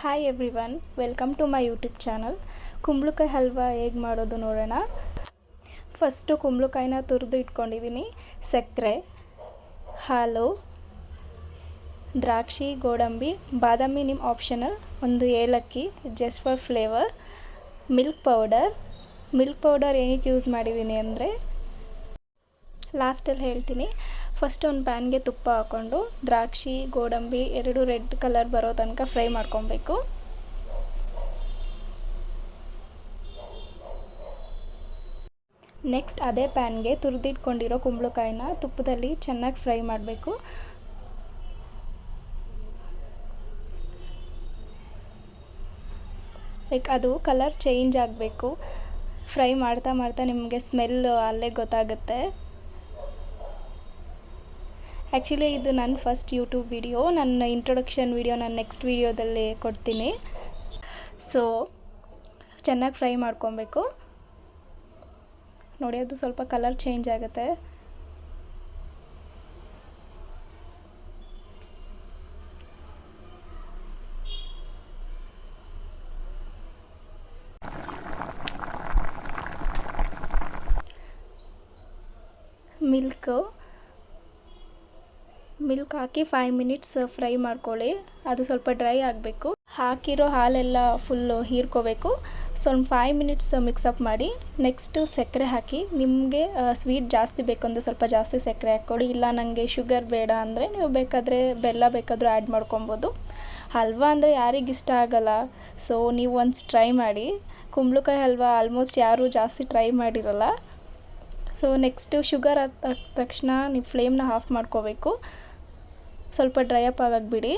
Hi everyone, welcome to my YouTube channel. ಕುಂಬಳಕಾಯಿ ಹಲ್ವಾ ಹೇಗೆ ಮಾಡೋದು ನೋಡೋಣ. ಫಸ್ಟು ಕುಂಬಳಕಾಯಿನ ತುರಿದು ಇಟ್ಕೊಂಡಿದ್ದೀನಿ. ಸಕ್ಕರೆ, ಹಾಲು, ದ್ರಾಕ್ಷಿ, ಗೋಡಂಬಿ, ಬಾದಾಮಿ ನಿಮ್ಮ ಆಪ್ಷನಲ್, ಒಂದು ಏಲಕ್ಕಿ just for flavour, milk powder ಏನಕ್ಕೆ ಯೂಸ್ ಮಾಡಿದ್ದೀನಿ ಅಂದರೆ ಲಾಸ್ಟಲ್ಲಿ ಹೇಳ್ತೀನಿ. ಫಸ್ಟ್ ಒಂದು ಪ್ಯಾನ್ಗೆ ತುಪ್ಪ ಹಾಕ್ಕೊಂಡು ದ್ರಾಕ್ಷಿ, ಗೋಡಂಬಿ ಎರಡು ರೆಡ್ ಕಲರ್ ಬರೋ ತನಕ ಫ್ರೈ ಮಾಡ್ಕೊಬೇಕು. ನೆಕ್ಸ್ಟ್ ಅದೇ ಪ್ಯಾನ್ಗೆ ತುರಿದಿಟ್ಕೊಂಡಿರೋ ಕುಂಬಳಕಾಯಿನ ತುಪ್ಪದಲ್ಲಿ ಚೆನ್ನಾಗಿ ಫ್ರೈ ಮಾಡಬೇಕು. ಲೈಕ್ ಅದು ಕಲರ್ ಚೇಂಜ್ ಆಗಬೇಕು. ಫ್ರೈ ಮಾಡ್ತಾ ಮಾಡ್ತಾ ನಿಮಗೆ ಸ್ಮೆಲ್ ಅಲ್ಲೇ ಗೊತ್ತಾಗುತ್ತೆ. ಆ್ಯಕ್ಚುಲಿ ಇದು ನನ್ನ ಫಸ್ಟ್ ಯೂಟ್ಯೂಬ್ ವಿಡಿಯೋ. ನನ್ನ ಇಂಟ್ರೊಡಕ್ಷನ್ ವಿಡಿಯೋ ನಾನು ನೆಕ್ಸ್ಟ್ ವಿಡಿಯೋದಲ್ಲಿ ಕೊಡ್ತೀನಿ. ಸೊ ಚೆನ್ನಾಗಿ ಫ್ರೈ ಮಾಡ್ಕೊಬೇಕು. ನೋಡಿ, ಅದು ಸ್ವಲ್ಪ ಕಲರ್ ಚೇಂಜ್ ಆಗುತ್ತೆ. ಮಿಲ್ಕ್ ಹಾಕಿ 5 ಮಿನಿಟ್ಸ್ ಫ್ರೈ ಮಾಡ್ಕೊಳ್ಳಿ. ಅದು ಸ್ವಲ್ಪ ಡ್ರೈ ಆಗಬೇಕು. ಹಾಕಿರೋ ಹಾಲೆಲ್ಲ ಫುಲ್ಲು ಹೀರ್ಕೋಬೇಕು. ಸ್ವಲ್ಪ 5 ಮಿನಿಟ್ಸ್ ಮಿಕ್ಸಪ್ ಮಾಡಿ ನೆಕ್ಸ್ಟು ಸಕ್ಕರೆ ಹಾಕಿ. ನಿಮಗೆ ಸ್ವೀಟ್ ಜಾಸ್ತಿ ಬೇಕು ಅಂದರೆ ಸ್ವಲ್ಪ ಜಾಸ್ತಿ ಸಕ್ಕರೆ ಹಾಕ್ಕೊಡಿ. ಇಲ್ಲ ನನಗೆ ಶುಗರ್ ಬೇಡ ಅಂದರೆ ನೀವು ಬೇಕಾದರೆ ಬೆಲ್ಲ ಬೇಕಾದರೂ ಆ್ಯಡ್ ಮಾಡ್ಕೊಬೋದು. ಹಲ್ವಾ ಅಂದರೆ ಯಾರಿಗೆ ಇಷ್ಟ ಆಗಲ್ಲ. ಸೊ ನೀವು ಒನ್ಸ್ ಟ್ರೈ ಮಾಡಿ. ಕುಂಬಳಕಾಯಿ ಹಲ್ವಾ ಆಲ್ಮೋಸ್ಟ್ ಯಾರೂ ಜಾಸ್ತಿ ಟ್ರೈ ಮಾಡಿರಲ್ಲ. ಸೊ ನೆಕ್ಸ್ಟು ಶುಗರ್ ಹಾಕಿದ ತಕ್ಷಣ ನೀವು ಫ್ಲೇಮ್ನ ಆಫ್ ಮಾಡ್ಕೋಬೇಕು. ಸ್ವಲ್ಪ ಡ್ರೈ ಅಪ್ ಆಗಕ್ಕೆ ಬಿಡಿ.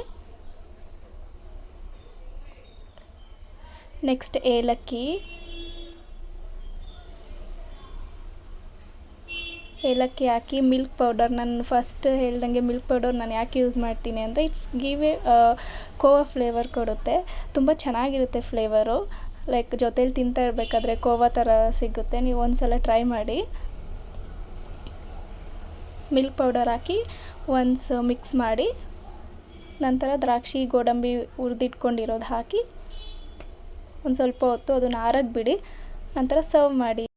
ನೆಕ್ಸ್ಟ್ ಏಲಕ್ಕಿ ಹಾಕಿ ಮಿಲ್ಕ್ ಪೌಡರ್. ನಾನು ಫಸ್ಟ್ ಹೇಳ್ದಂಗೆ ಮಿಲ್ಕ್ ಪೌಡರ್ ನಾನು ಯಾಕೆ ಯೂಸ್ ಮಾಡ್ತೀನಿ ಅಂದರೆ it's give A khoa flavour ಕೊಡುತ್ತೆ. ತುಂಬ ಚೆನ್ನಾಗಿರುತ್ತೆ ಫ್ಲೇವರು. ಲೈಕ್ ಜೊತೇಲಿ ತಿಂತಾ ಇರಬೇಕಾದ್ರೆ ಕೋವಾ ಥರ ಸಿಗುತ್ತೆ. ನೀವು ಒಂದು ಸಲ ಟ್ರೈ ಮಾಡಿ. ಮಿಲ್ಕ್ ಪೌಡರ್ ಹಾಕಿ ಒನ್ಸ್ ಮಿಕ್ಸ್ ಮಾಡಿ ನಂತರ ದ್ರಾಕ್ಷಿ, ಗೋಡಂಬಿ ಹುರಿದಿಟ್ಕೊಂಡಿರೋದು ಹಾಕಿ ಒಂದು ಸ್ವಲ್ಪ ಹೊತ್ತು ಅದನ್ನು ಆರಕ್ಕೆ ಬಿಡಿ. ನಂತರ ಸರ್ವ್ ಮಾಡಿ.